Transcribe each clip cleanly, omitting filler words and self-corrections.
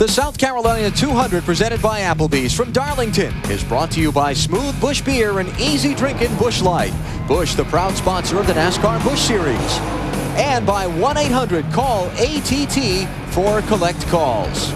The South Carolina 200, presented by Applebee's from Darlington, is brought to you by Smooth Busch Beer and easy drinking Busch Light. Busch, the proud sponsor of the NASCAR Busch Series. And by 1-800-CALL-ATT for collect calls.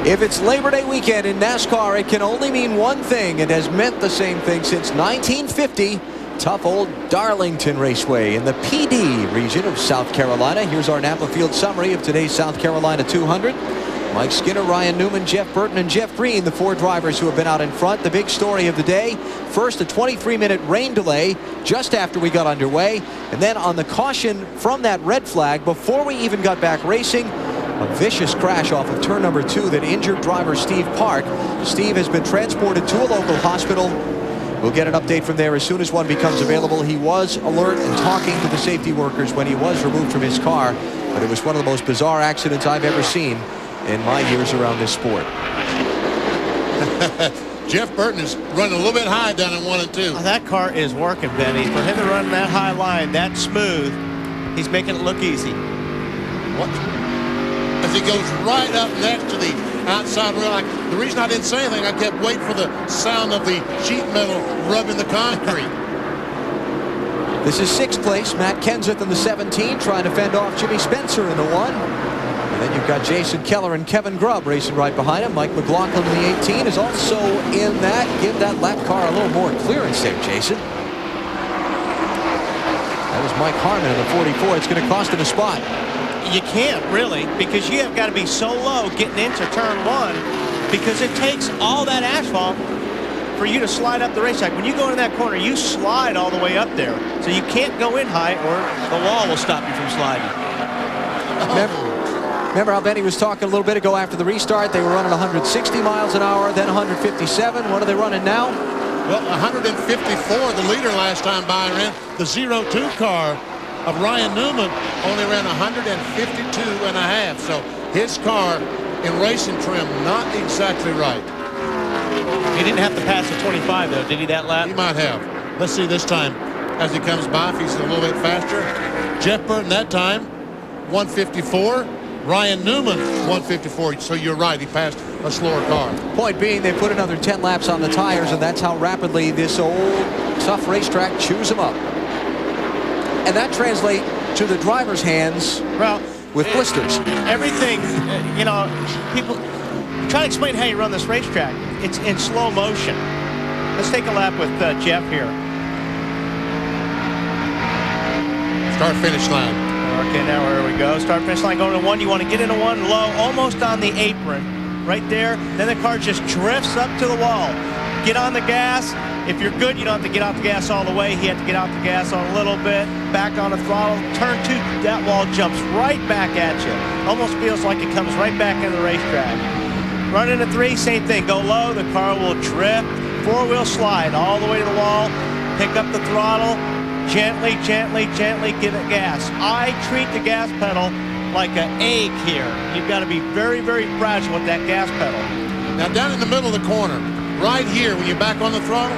If it's Labor Day weekend in NASCAR, it can only mean one thing. It has meant the same thing since 1950. Tough old Darlington Raceway in the PD region of South Carolina. Here's our Napa Field summary of today's South Carolina 200. Mike Skinner, Ryan Newman, Jeff Burton, and Jeff Green, the four drivers who have been out in front. The big story of the day, first a 23-minute rain delay just after we got underway. And then on the caution from that red flag, before we even got back racing, a vicious crash off of turn number 2 that injured driver Steve Park. Steve has been transported to a local hospital. We'll get an update from there as soon as one becomes available. He was alert and talking to the safety workers when he was removed from his car, but it was one of the most bizarre accidents I've ever seen in my years around this sport. Jeff Burton is running a little bit high down in 1 and 2. Oh, that car is working, Benny. For him to run that high line, that smooth, he's making it look easy. What? As he goes right up next to the outside rail. The reason I didn't say anything, I kept waiting for the sound of the sheet metal rubbing the concrete. This is 6th place. Matt Kenseth in the 17, trying to fend off Jimmy Spencer in the 1. And then you've got Jason Keller and Kevin Grubb racing right behind him. Mike McLaughlin in the 18 is also in that. Give that lap car a little more clearance there, Jason. That was Mike Harmon in the 44. It's going to cost him a spot. You can't really, because you have got to be so low getting into turn 1, because it takes all that asphalt for you to slide up the racetrack. When you go in that corner, you slide all the way up there, so you can't go in high or the wall will stop you from sliding. Remember how Benny was talking a little bit ago after the restart? They were running 160 miles an hour, then 157. What are they running now? Well, 154, the leader last time by ran. The 02 car of Ryan Newman only ran 152 and a half. So his car in racing trim not exactly right. He didn't have to pass the 25 though, did he, that lap? He might have. Let's see this time as he comes by if he's a little bit faster. Jeff Burton that time 154. Ryan Newman 154. So you're right, he passed a slower car. Point being, they put another 10 laps on the tires, and that's how rapidly this old tough racetrack chews them up. And that translates to the driver's hands with blisters. Everything, you know, people try to explain how you run this racetrack. It's in slow motion. Let's take a lap with Jeff here. Start finish line. Okay, now where we go. Start finish line going to 1. You want to get into 1 low, almost on the apron, right there. Then the car just drifts up to the wall. Get on the gas. If you're good, you don't have to get out the gas all the way. He had to get out the gas on a little bit. Back on the throttle. Turn 2, that wall jumps right back at you. Almost feels like it comes right back into the racetrack. Run into 3, same thing. Go low, the car will drift. 4-wheel slide all the way to the wall. Pick up the throttle. Gently, gently, gently give it gas. I treat the gas pedal like an egg here. You've got to be very, very fragile with that gas pedal. Now down in the middle of the corner, right here, when you're back on the throttle,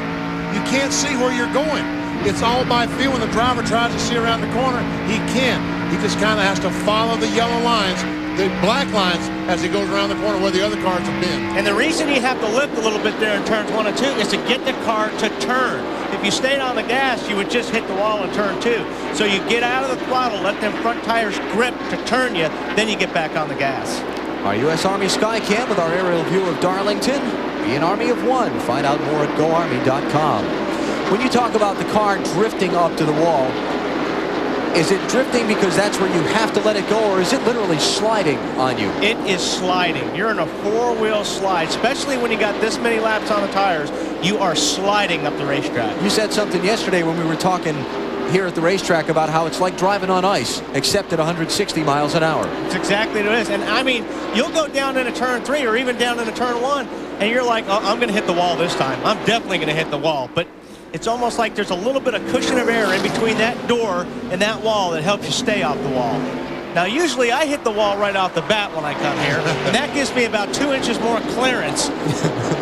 you can't see where you're going. It's all by feel. When the driver tries to see around the corner, he can't. He just kind of has to follow the yellow lines, the black lines, as he goes around the corner where the other cars have been. And the reason you have to lift a little bit there in turns 1 and 2 is to get the car to turn. If you stayed on the gas, you would just hit the wall in turn 2. So you get out of the throttle, let them front tires grip to turn you, then you get back on the gas. Our U.S. Army Skycam with our aerial view of Darlington. Be an army of 1. Find out more at GoArmy.com. When you talk about the car drifting up to the wall, is it drifting because that's where you have to let it go, or is it literally sliding on you? It is sliding. You're in a 4-wheel slide, especially when you got this many laps on the tires. You are sliding up the racetrack. You said something yesterday when we were talking here at the racetrack about how it's like driving on ice, except at 160 miles an hour. It's exactly what it is. And I mean, you'll go down into turn 3 or even down into turn 1, and you're like, oh, I'm going to hit the wall this time. I'm definitely going to hit the wall. But it's almost like there's a little bit of cushion of air in between that door and that wall that helps you stay off the wall. Now, usually I hit the wall right off the bat when I come here, and that gives me about 2 inches more clearance.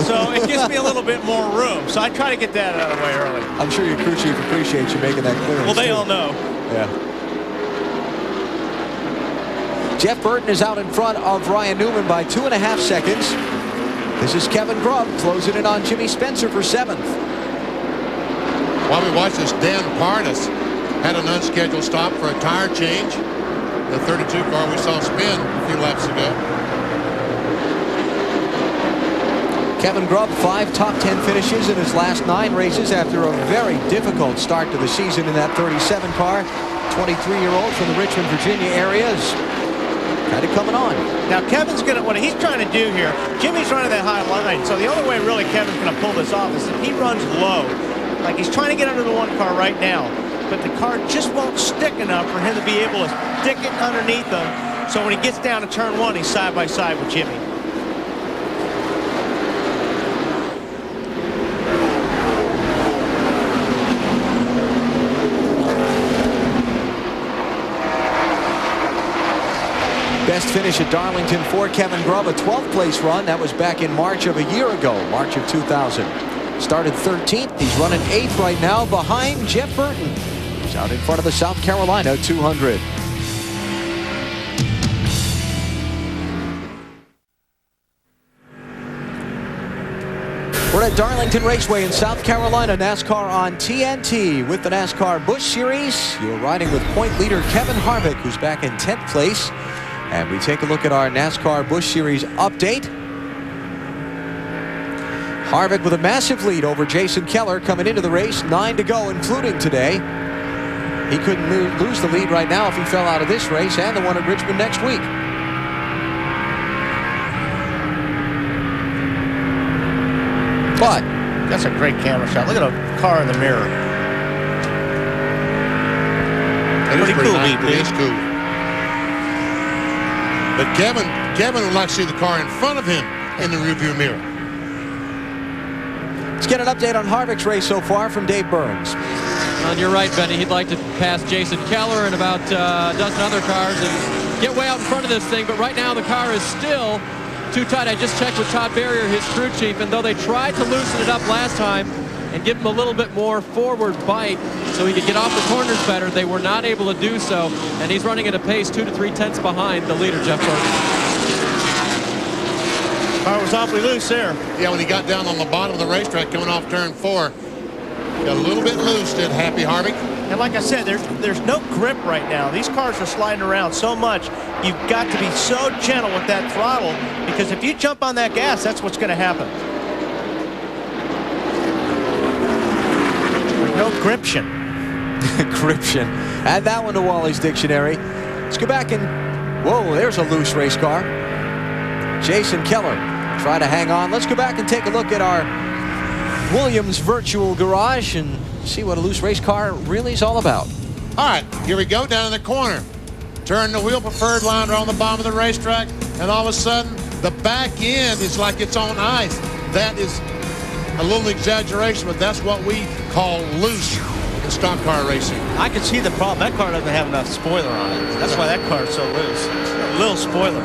So it gives me a little bit more room. So I try to get that out of the way early. I'm sure your crew chief appreciates you making that clearance. Well, they too. all know. Yeah. Jeff Burton is out in front of Ryan Newman by 2.5 seconds. This is Kevin Grubb closing in on Jimmy Spencer for 7th. While we watch this, Dan Parnas had an unscheduled stop for a tire change. The 32 car we saw spin a few laps ago. Kevin Grubb, 5 top 10 finishes in his last 9 races after a very difficult start to the season in that 37 car. 23-year-old from the Richmond, Virginia area is kind of coming on. Now Kevin's gonna, what he's trying to do here, Jimmy's running that high line, so the only way really Kevin's gonna pull this off is if he runs low. Like he's trying to get under the 1 car right now, but the car just won't stick enough for him to be able to stick it underneath him. So when he gets down to turn 1, he's side by side with Jimmy. Best finish at Darlington for Kevin Grubb, a 12th place run. That was back in March of a year ago, March of 2000. Started 13th. He's running 8th right now behind Jeff Burton. He's out in front of the South Carolina 200. We're at Darlington Raceway in South Carolina. NASCAR on TNT with the NASCAR Busch Series. You're riding with point leader Kevin Harvick, who's back in 10th place. And we take a look at our NASCAR Busch Series update. Harvick with a massive lead over Jason Keller coming into the race. 9 to go, including today. He couldn't lose the lead right now if he fell out of this race and the one at Richmond next week. But that's a great camera shot. Look at the car in the mirror. Pretty cool, nice. It is cool. But Kevin would like to see the car in front of him in the rearview mirror. Let's get an update on Harvick's race so far from Dave Burns. And you're right, Benny. He'd like to pass Jason Keller and about a dozen other cars and get way out in front of this thing. But right now the car is still too tight. I just checked with Todd Barrier, his crew chief, and though they tried to loosen it up last time and give him a little bit more forward bite so he could get off the corners better, they were not able to do so. And he's running at a pace 2 to 3 tenths behind the leader, Jeff Burton. Car was awfully loose there. Yeah, when he got down on the bottom of the racetrack coming off turn 4, got a little bit loose, did Happy Harvick. And like I said, there's no grip right now. These cars are sliding around so much. You've got to be so gentle with that throttle, because if you jump on that gas, that's what's going to happen. No gription. Gription. Add that one to Wally's dictionary. Let's go back and, whoa, there's a loose race car. Jason Keller try to hang on. Let's go back and take a look at our Williams virtual garage and see what a loose race car really is all about. All right, here we go down in the corner. Turn the wheel preferred line around the bottom of the racetrack, and all of a sudden the back end is like it's on ice. That is a little exaggeration, but that's what we call loose in stock car racing. I can see the problem. That car doesn't have enough spoiler on it. That's why that car is so loose. A little spoiler.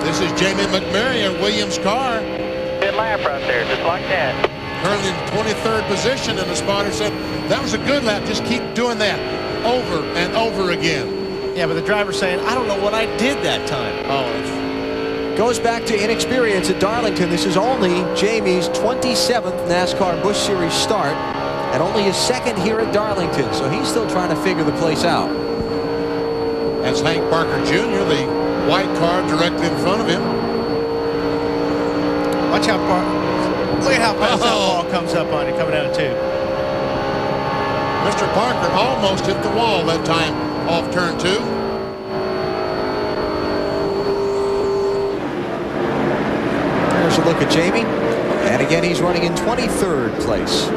This is Jamie McMurray in Williams' car. Good lap right there, just like that. Currently in 23rd position, and the spotter said, that was a good lap. Just keep doing that over and over again. Yeah, but the driver's saying, I don't know what I did that time. Oh, goes back to inexperience at Darlington. This is only Jamie's 27th NASCAR Busch Series start and only his 2nd here at Darlington, so he's still trying to figure the place out. That's Hank Parker Jr., the white car directly in front of him. Watch how far. Look at how fast that wall comes up on it, coming out of 2. Mr. Parker almost hit the wall that time off turn 2. There's a look at Jamie. And again, he's running in 23rd place.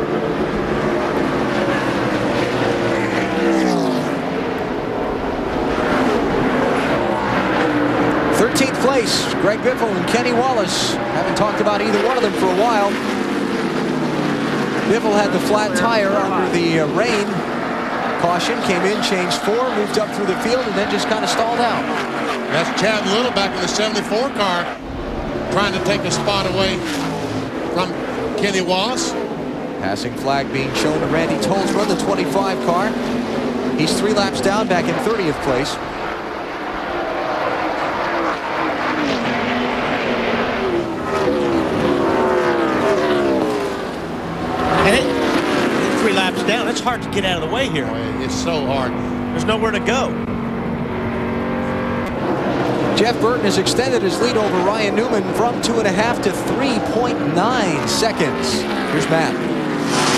Place, Greg Biffle and Kenny Wallace. Haven't talked about either one of them for a while. Biffle had the flat tire under the rain caution, came in, changed 4, moved up through the field, and then just kind of stalled out. That's Chad Little back in the 74 car, trying to take a spot away from Kenny Wallace. Passing flag being shown to Randy Tolsma, the 25 car. He's 3 laps down, back in 30th place. And 3 laps down, it's hard to get out of the way here. It's so hard. There's nowhere to go. Jeff Burton has extended his lead over Ryan Newman from 2.5 to 3.9 seconds. Here's Matt.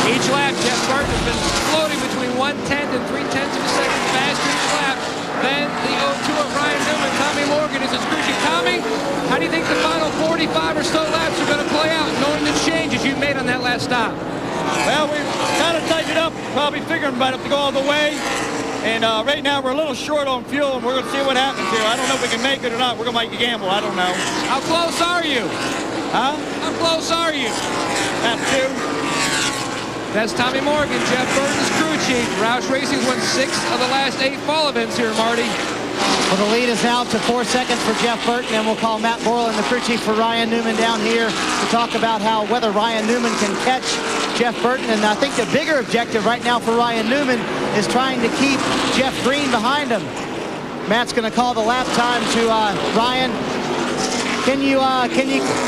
Each lap, Jeff Burton has been floating between 1/10 and 3/10 of a second faster each lap than the 0-2 of Ryan Newman. Tommy Morgan is his crew chief. Tommy, how do you think the final 45 or so laps are going to play out, knowing the changes you made on that last stop? Well, we kind of tightened it up, probably figuring about it to go all the way. And right now we're a little short on fuel, and we're going to see what happens here. I don't know if we can make it or not. We're going to make a gamble. I don't know. How close are you? Huh? How close are you? Lap 2. That's Tommy Morgan, Jeff Burton's crew chief. Roush Racing's won 6 of the last 8 fall events here, Marty. Well, the lead is now to 4 seconds for Jeff Burton, and we'll call Matt Borland, the crew chief for Ryan Newman, down here to talk about whether Ryan Newman can catch Jeff Burton. And I think the bigger objective right now for Ryan Newman is trying to keep Jeff Green behind him. Matt's going to call the lap time to Ryan. Can you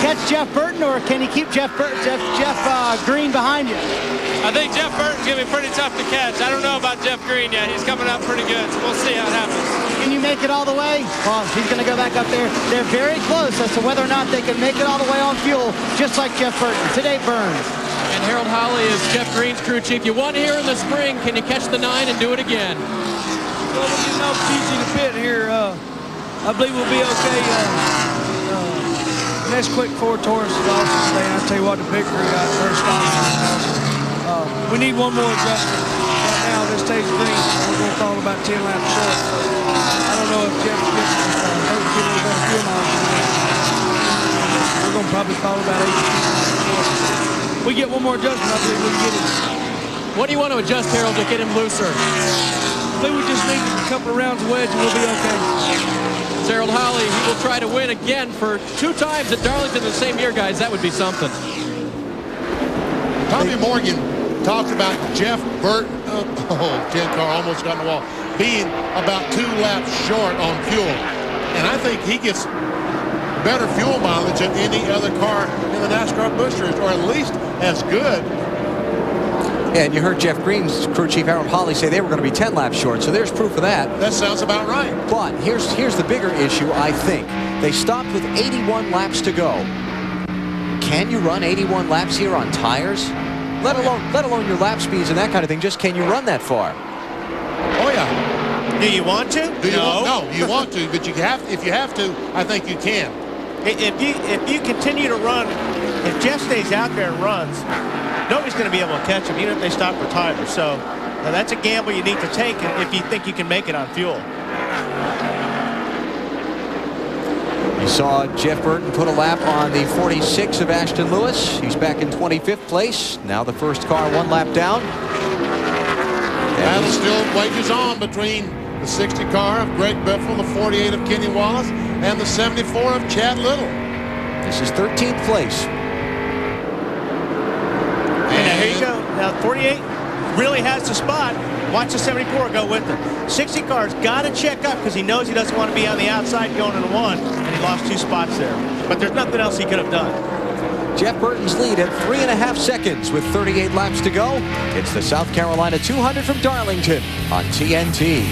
catch Jeff Burton, or can you keep Jeff Green behind you? I think Jeff Burton's going to be pretty tough to catch. I don't know about Jeff Green yet. He's coming up pretty good, so we'll see how it happens. Can you make it all the way? Well, he's going to go back up there. They're very close as to whether or not they can make it all the way on fuel, just like Jeff Burton. Today, Burns. And Harold Holly is Jeff Green's crew chief. You won here in the spring. Can you catch the 9 and do it again? Well, we're getting off easy to pit here. I believe we'll be okay. Next quick 4 Taurus lost today. I tell you what, the big crew got first off. We need one more adjustment. Right now, this stays green. We're going to fall about 10 laps short. So I don't know if Jeff gets better fuel miles. We're going to probably fall about 8. We get one more adjustment, I believe we can get it. What do you want to adjust, Harold, to get him looser? I think we just need a couple of rounds of wedge and we'll be okay. It's Harold Holly. He will try to win again for 2 times at Darlington the same year, guys. That would be something. Tommy Morgan talked about Jeff Burton, 10 car almost got in the wall, being about 2 laps short on fuel. And I think he gets better fuel mileage than any other car in the NASCAR Busch Series, or at least as good. Yeah, and you heard Jeff Green's crew chief Harold Holly say they were going to be 10 laps short, so there's proof of that. That sounds about right. But here's the bigger issue, I think. They stopped with 81 laps to go. Can you run 81 laps here on tires? Let alone your lap speeds and that kind of thing. Just can you run that far? Oh yeah. Do you want to? No, you want to, but you have. If you have to, I think you can. If you continue to run, if Jeff stays out there and runs, nobody's going to be able to catch him, even if they stop for tires. So that's a gamble you need to take if you think you can make it on fuel. You saw Jeff Burton put a lap on the 46 of Ashton Lewis. He's back in 25th place. Now the first car 1 lap down. Battle still wages on between the 60 car of Greg Biffle, the 48 of Kenny Wallace, and the 74 of Chad Little. This is 13th place. And here you go. Now 48 really has the spot. Watch the 74 go with him. 60 car's got to check up because he knows he doesn't want to be on the outside going into 1, and he lost 2 spots there. But there's nothing else he could have done. Jeff Burton's lead at 3.5 seconds with 38 laps to go. It's the South Carolina 200 from Darlington on TNT.